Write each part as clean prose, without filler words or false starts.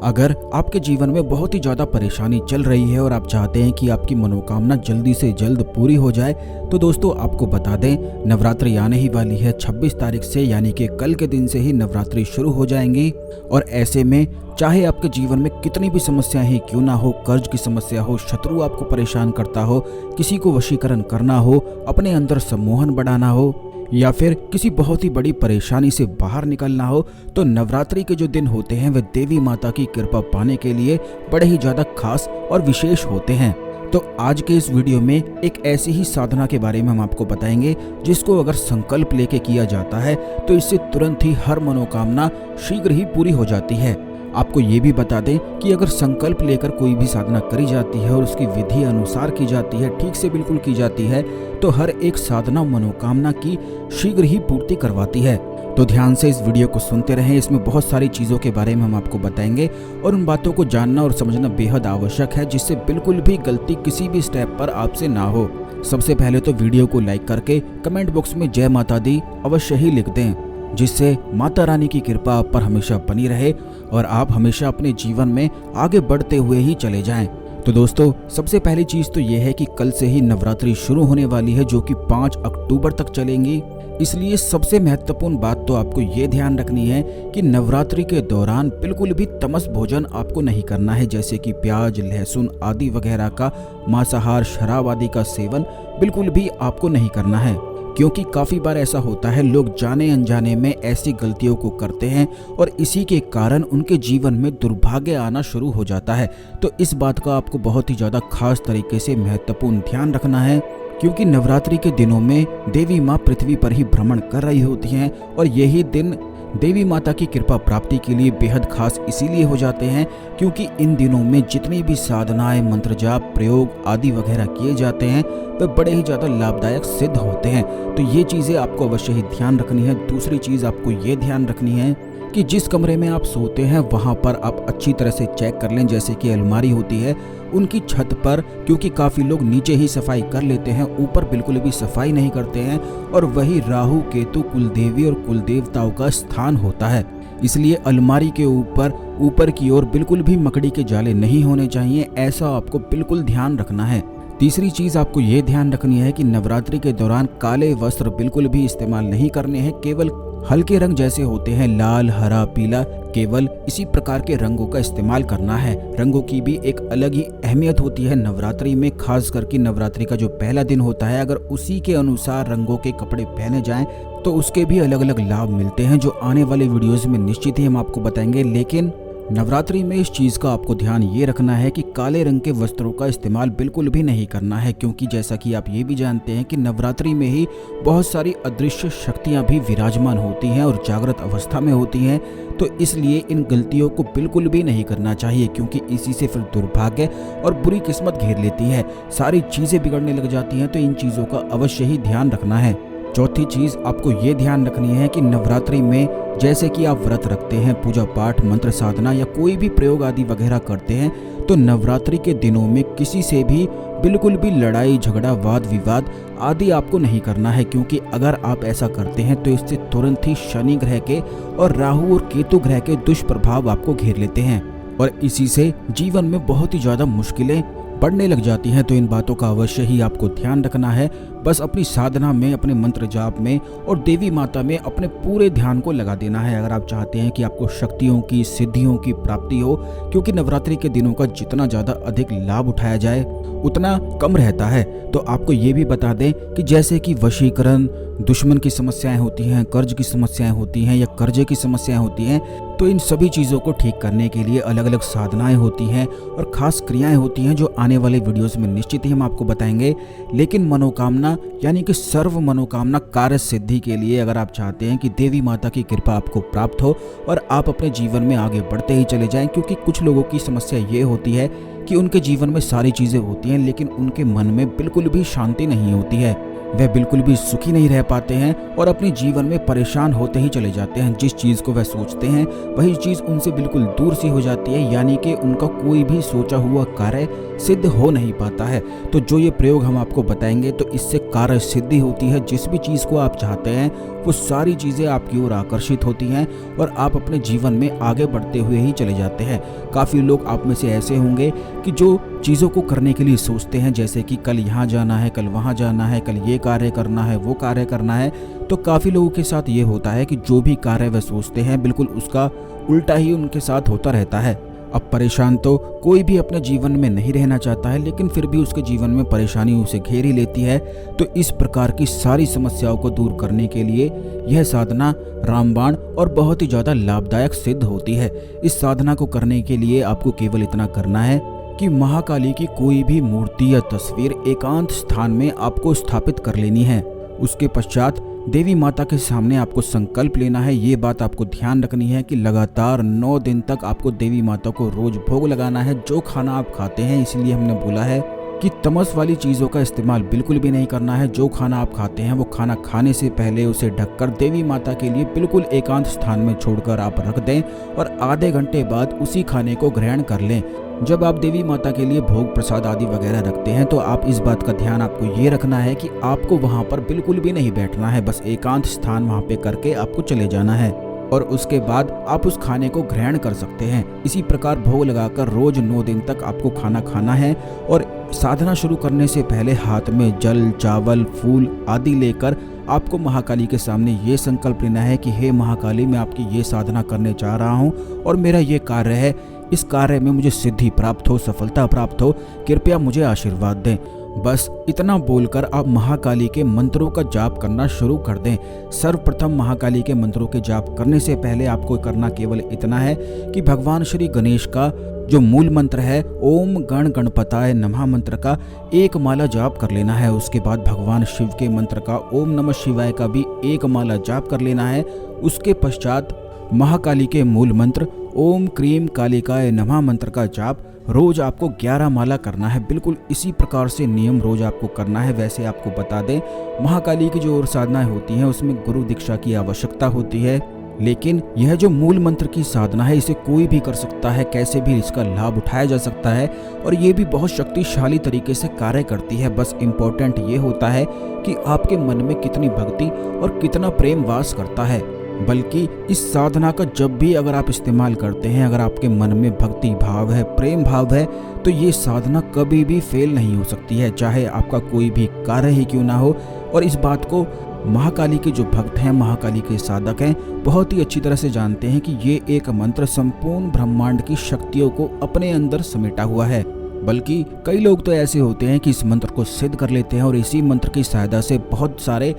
अगर आपके जीवन में बहुत ही ज़्यादा परेशानी चल रही है और आप चाहते हैं कि आपकी मनोकामना जल्दी से जल्द पूरी हो जाए, तो दोस्तों आपको बता दें, नवरात्रि आने ही वाली है 26 तारीख से, यानी कि कल के दिन से ही नवरात्रि शुरू हो जाएंगी। और ऐसे में चाहे आपके जीवन में कितनी भी समस्याएं ही क्यों ना हो, कर्ज की समस्या हो, शत्रु आपको परेशान करता हो, किसी को वशीकरण करना हो, अपने अंदर सम्मोहन बढ़ाना हो, या फिर किसी बहुत ही बड़ी परेशानी से बाहर निकलना हो, तो नवरात्रि के जो दिन होते हैं वे देवी माता की कृपा पाने के लिए बड़े ही ज़्यादा खास और विशेष होते हैं। तो आज के इस वीडियो में एक ऐसी ही साधना के बारे में हम आपको बताएंगे जिसको अगर संकल्प लेके किया जाता है तो इससे तुरंत ही हर मनोकामना शीघ्र ही पूरी हो जाती है। आपको ये भी बता दें कि अगर संकल्प लेकर कोई भी साधना करी जाती है और उसकी विधि अनुसार की जाती है, ठीक से बिल्कुल की जाती है, तो हर एक साधना मनोकामना की शीघ्र ही पूर्ति करवाती है। तो ध्यान से इस वीडियो को सुनते रहें, इसमें बहुत सारी चीज़ों के बारे में हम आपको बताएंगे और उन बातों को जानना और समझना बेहद आवश्यक है, जिससे बिल्कुल भी गलती किसी भी स्टेप पर आपसे ना हो। सबसे पहले तो वीडियो को लाइक करके कमेंट बॉक्स में जय माता दी अवश्य ही लिख दें, जिससे माता रानी की कृपा आप पर हमेशा बनी रहे और आप हमेशा अपने जीवन में आगे बढ़ते हुए ही चले जाएं। तो दोस्तों सबसे पहली चीज़ तो ये है कि कल से ही नवरात्रि शुरू होने वाली है, जो कि 5 अक्टूबर तक चलेंगी। इसलिए सबसे महत्वपूर्ण बात तो आपको ये ध्यान रखनी है कि नवरात्रि के दौरान बिल्कुल भी तमस भोजन आपको नहीं करना है, जैसे कि प्याज, लहसुन आदि वगैरह का, मांसाहार, शराब आदि का सेवन बिल्कुल भी आपको नहीं करना है। क्योंकि काफ़ी बार ऐसा होता है, लोग जाने अनजाने में ऐसी गलतियों को करते हैं और इसी के कारण उनके जीवन में दुर्भाग्य आना शुरू हो जाता है। तो इस बात का आपको बहुत ही ज़्यादा खास तरीके से महत्वपूर्ण ध्यान रखना है, क्योंकि नवरात्रि के दिनों में देवी माँ पृथ्वी पर ही भ्रमण कर रही होती हैं और यही दिन देवी माता की कृपा प्राप्ति के लिए बेहद खास इसीलिए हो जाते हैं क्योंकि इन दिनों में जितनी भी साधनाएं, मंत्र जाप, प्रयोग आदि वगैरह किए जाते हैं वे बड़े ही ज़्यादा लाभदायक सिद्ध होते हैं। तो ये चीज़ें आपको अवश्य ही ध्यान रखनी है। दूसरी चीज़ आपको ये ध्यान रखनी है कि जिस कमरे में आप सोते हैं वहाँ पर आप अच्छी तरह से चेक कर लें, जैसे कि अलमारी होती है उनकी छत पर, क्योंकि काफ़ी लोग नीचे ही सफाई कर लेते हैं, ऊपर बिल्कुल भी सफाई नहीं करते हैं, और वही राहु केतु कुलदेवी और कुलदेवताओं का स्थान होता है। इसलिए अलमारी के ऊपर की ओर बिल्कुल भी मकड़ी के जाले नहीं होने चाहिए, ऐसा आपको बिल्कुल ध्यान रखना है। तीसरी चीज़ आपको ये ध्यान रखनी है कि नवरात्रि के दौरान काले वस्त्र बिल्कुल भी इस्तेमाल नहीं करने हैं, केवल हल्के रंग जैसे होते हैं लाल, हरा, पीला, केवल इसी प्रकार के रंगों का इस्तेमाल करना है। रंगों की भी एक अलग ही अहमियत होती है नवरात्रि में, खास करके नवरात्रि का जो पहला दिन होता है, अगर उसी के अनुसार रंगों के कपड़े पहने जाएं तो उसके भी अलग अलग लाभ मिलते हैं, जो आने वाले वीडियोज़ में निश्चित ही हम आपको बताएंगे। लेकिन नवरात्रि में इस चीज़ का आपको ध्यान ये रखना है कि काले रंग के वस्त्रों का इस्तेमाल बिल्कुल भी नहीं करना है, क्योंकि जैसा कि आप ये भी जानते हैं कि नवरात्रि में ही बहुत सारी अदृश्य शक्तियां भी विराजमान होती हैं और जागृत अवस्था में होती हैं। तो इसलिए इन गलतियों को बिल्कुल भी नहीं करना चाहिए, क्योंकि इसी से फिर दुर्भाग्य और बुरी किस्मत घेर लेती है, सारी चीज़ें बिगड़ने लग जाती हैं। तो इन चीज़ों का अवश्य ही ध्यान रखना है। चौथी चीज़ आपको ये ध्यान रखनी है कि नवरात्रि में जैसे कि आप व्रत रखते हैं, पूजा पाठ, मंत्र साधना या कोई भी प्रयोग आदि वगैरह करते हैं, तो नवरात्रि के दिनों में किसी से भी बिल्कुल भी लड़ाई झगड़ा, वाद विवाद आदि आपको नहीं करना है, क्योंकि अगर आप ऐसा करते हैं तो इससे तुरंत ही शनि ग्रह के और राहु और केतु ग्रह के दुष्प्रभाव आपको घेर लेते हैं और इसी से जीवन में बहुत ही ज़्यादा मुश्किलें बढ़ने लग जाती हैं। तो इन बातों का अवश्य ही आपको ध्यान रखना है। बस अपनी साधना में, अपने मंत्र जाप में और देवी माता में अपने पूरे ध्यान को लगा देना है, अगर आप चाहते हैं कि आपको शक्तियों की, सिद्धियों की प्राप्ति हो। क्योंकि नवरात्रि के दिनों का जितना ज़्यादा अधिक लाभ उठाया जाए उतना कम रहता है। तो आपको ये भी बता दें कि जैसे कि वशीकरण, दुश्मन की समस्याएं होती हैं, कर्ज की समस्याएं होती हैं या कर्जे की समस्याएं होती हैं, तो इन सभी चीज़ों को ठीक करने के लिए अलग अलग साधनाएं होती हैं और खास क्रियाएं होती हैं, जो आने वाले वीडियोस में निश्चित ही हम आपको बताएंगे। लेकिन मनोकामना यानी कि सर्व मनोकामना कार्य सिद्धि के लिए अगर आप चाहते हैं कि देवी माता की कृपा आपको प्राप्त हो और आप अपने जीवन में आगे बढ़ते ही चले जाएं, क्योंकि कुछ लोगों की समस्या ये होती है कि उनके जीवन में सारी चीज़ें होती हैं लेकिन उनके मन में बिल्कुल भी शांति नहीं होती है। वह बिल्कुल भी सुखी नहीं रह पाते हैं और अपने जीवन में परेशान होते ही चले जाते हैं। जिस चीज़ को वह सोचते हैं वही चीज़ उनसे बिल्कुल दूर सी हो जाती है, यानी कि उनका कोई भी सोचा हुआ कार्य सिद्ध हो नहीं पाता है। तो जो ये प्रयोग हम आपको बताएंगे तो इससे कार्य सिद्धि होती है। जिस भी चीज़ को आप चाहते हैं वो सारी चीज़ें आपकी ओर आकर्षित होती हैं और आप अपने जीवन में आगे बढ़ते हुए ही चले जाते हैं। काफ़ी लोग आप में से ऐसे होंगे कि जो चीज़ों को करने के लिए सोचते हैं, जैसे कि कल यहाँ जाना है, कल वहाँ जाना है, कल ये कार्य करना है, वो कार्य करना है, तो काफ़ी लोगों के साथ ये होता है कि जो भी कार्य वह सोचते हैं बिल्कुल उसका उल्टा ही उनके साथ होता रहता है। अब परेशान तो कोई भी अपने जीवन में नहीं रहना चाहता है, लेकिन फिर भी उसके जीवन में परेशानी उसे घेर ही लेती है। तो इस प्रकार की सारी समस्याओं को दूर करने के लिए यह साधना रामबाण और बहुत ही ज़्यादा लाभदायक सिद्ध होती है। इस साधना को करने के लिए आपको केवल इतना करना है कि महाकाली की कोई भी मूर्ति या तस्वीर एकांत स्थान में आपको स्थापित कर लेनी है। उसके पश्चात देवी माता के सामने आपको संकल्प लेना है। ये बात आपको ध्यान रखनी है कि लगातार 9 दिन तक आपको देवी माता को रोज भोग लगाना है जो खाना आप खाते हैं। इसलिए हमने बोला है कि तमस वाली चीज़ों का इस्तेमाल बिल्कुल भी नहीं करना है। जो खाना आप खाते हैं वो खाना खाने से पहले उसे ढककर देवी माता के लिए बिल्कुल एकांत स्थान में छोड़कर आप रख दें और आधे घंटे बाद उसी खाने को ग्रहण कर लें। जब आप देवी माता के लिए भोग प्रसाद आदि वगैरह रखते हैं तो आप इस बात का ध्यान आपको ये रखना है कि आपको वहाँ पर बिल्कुल भी नहीं बैठना है, बस एकांत स्थान वहाँ पे करके आपको चले जाना है और उसके बाद आप उस खाने को ग्रहण कर सकते हैं। इसी प्रकार भोग लगाकर रोज 9 दिन तक आपको खाना खाना है और साधना शुरू करने से पहले हाथ में जल, चावल, फूल आदि लेकर आपको महाकाली के सामने ये संकल्प लेना है कि हे महाकाली, मैं आपकी ये साधना करने जा रहा हूँ और मेरा ये कार्य है, इस कार्य में मुझे सिद्धि प्राप्त हो, सफलता प्राप्त हो, कृपया मुझे आशीर्वाद दें। बस इतना बोलकर आप महाकाली के मंत्रों का जाप करना शुरू कर दें। सर्वप्रथम महाकाली के मंत्रों के जाप करने से पहले आपको करना केवल इतना है कि भगवान श्री गणेश का जो मूल मंत्र है ओम गण गणपताय नमः मंत्र का 1 माला जाप कर लेना है। उसके बाद भगवान शिव के मंत्र का ओम नमः शिवाय का भी 1 माला जाप कर लेना है। उसके पश्चात महाकाली के मूल मंत्र ओम क्रीम कालिकाय नमः मंत्र का जाप रोज आपको 11 माला करना है। बिल्कुल इसी प्रकार से नियम रोज आपको करना है। वैसे आपको बता दें, महाकाली की जो और साधनाएं होती हैं उसमें गुरु दीक्षा की आवश्यकता होती है, लेकिन यह जो मूल मंत्र की साधना है इसे कोई भी कर सकता है, कैसे भी इसका लाभ उठाया जा सकता है और ये भी बहुत शक्तिशाली तरीके से कार्य करती है। बस इम्पोर्टेंट ये होता है कि आपके मन में कितनी भक्ति और कितना प्रेम वास करता है। बल्कि इस साधना का जब भी अगर आप इस्तेमाल करते हैं, अगर आपके मन में भक्ति भाव है, प्रेम भाव है, तो ये साधना कभी भी फेल नहीं हो सकती है, चाहे आपका कोई भी कार्य ही क्यों ना हो। और इस बात को महाकाली के जो भक्त हैं, महाकाली के साधक हैं, बहुत ही अच्छी तरह से जानते हैं कि ये एक मंत्र संपूर्ण ब्रह्मांड की शक्तियों को अपने अंदर समेटा हुआ है। बल्कि कई लोग तो ऐसे होते हैं कि इस मंत्र को सिद्ध कर लेते हैं और इसी मंत्र की सहायता से बहुत सारे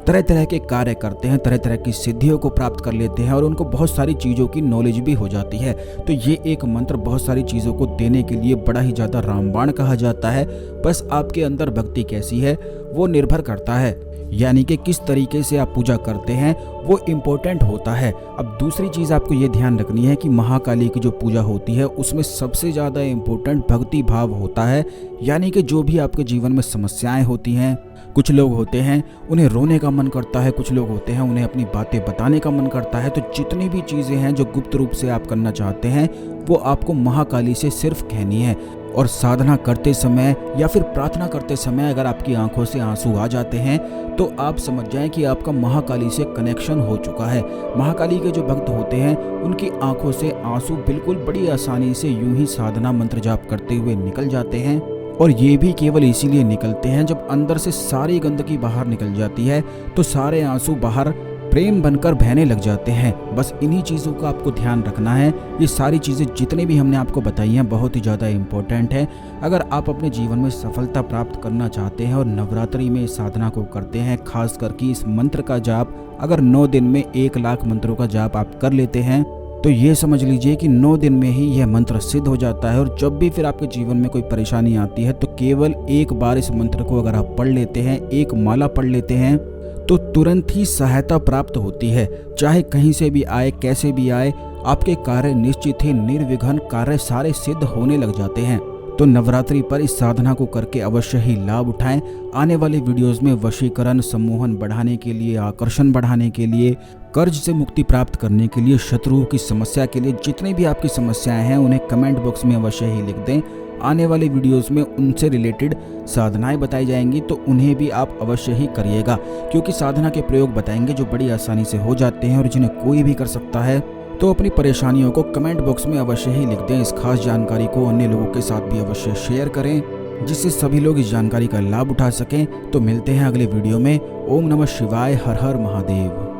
तरह तरह के कार्य करते हैं, तरह तरह की सिद्धियों को प्राप्त कर लेते हैं और उनको बहुत सारी चीज़ों की नॉलेज भी हो जाती है। तो ये एक मंत्र बहुत सारी चीज़ों को देने के लिए बड़ा ही ज़्यादा रामबाण कहा जाता है। बस आपके अंदर भक्ति कैसी है वो निर्भर करता है, यानी कि किस तरीके से आप पूजा करते हैं वो इम्पोर्टेंट होता है। अब दूसरी चीज़ आपको ये ध्यान रखनी है कि महाकाली की जो पूजा होती है उसमें सबसे ज़्यादा इम्पोर्टेंट भक्ति भाव होता है, यानी कि जो भी आपके जीवन में समस्याएं होती हैं, कुछ लोग होते हैं उन्हें रोने का मन करता है, कुछ लोग होते हैं उन्हें अपनी बातें बताने का मन करता है। तो जितनी भी चीज़ें हैं जो गुप्त रूप से आप करना चाहते हैं वो आपको महाकाली से सिर्फ कहनी है। और साधना करते समय या फिर प्रार्थना करते समय अगर आपकी आंखों से आंसू आ जाते हैं तो आप समझ जाएं कि आपका महाकाली से कनेक्शन हो चुका है। महाकाली के जो भक्त होते हैं उनकी आंखों से आंसू बिल्कुल बड़ी आसानी से यूं ही साधना मंत्र जाप करते हुए निकल जाते हैं और ये भी केवल इसीलिए निकलते हैं जब अंदर से सारी गंदगी बाहर निकल जाती है तो सारे आंसू बाहर प्रेम बनकर बहने लग जाते हैं। बस इन्हीं चीज़ों का आपको ध्यान रखना है। ये सारी चीज़ें जितनी भी हमने आपको बताई हैं बहुत ही ज़्यादा इम्पोर्टेंट है। अगर आप अपने जीवन में सफलता प्राप्त करना चाहते हैं और नवरात्रि में इस साधना को करते हैं, खास करके इस मंत्र का जाप अगर 9 दिन में 1 लाख मंत्रों का जाप आप कर लेते हैं तो ये समझ लीजिए कि 9 दिन में ही यह मंत्र सिद्ध हो जाता है। और जब भी फिर आपके जीवन में कोई परेशानी आती है तो केवल एक बार इस मंत्र को अगर आप पढ़ लेते हैं, 1 माला पढ़ लेते हैं, तो तुरंत ही सहायता प्राप्त होती है। चाहे कहीं से भी आए, कैसे भी आए, आपके कार्य निश्चित ही निर्विघ्न कार्य सारे सिद्ध होने लग जाते हैं। तो नवरात्रि पर इस साधना को करके अवश्य ही लाभ उठाएं। आने वाले वीडियोस में वशीकरण, सम्मोहन बढ़ाने के लिए, आकर्षण बढ़ाने के लिए, कर्ज से मुक्ति प्राप्त करने के लिए, शत्रुओं की समस्या के लिए, जितनी भी आपकी समस्याएं हैं उन्हें कमेंट बॉक्स में अवश्य ही लिख दें। आने वाले वीडियोस में उनसे रिलेटेड साधनाएं बताई जाएंगी, तो उन्हें भी आप अवश्य ही करिएगा, क्योंकि साधना के प्रयोग बताएंगे जो बड़ी आसानी से हो जाते हैं और जिन्हें कोई भी कर सकता है। तो अपनी परेशानियों को कमेंट बॉक्स में अवश्य ही लिख दें। इस खास जानकारी को अन्य लोगों के साथ भी अवश्य शेयर करें, जिससे सभी लोग इस जानकारी का लाभ उठा सकें। तो मिलते हैं अगले वीडियो में। ओम नमः शिवाय। हर हर महादेव।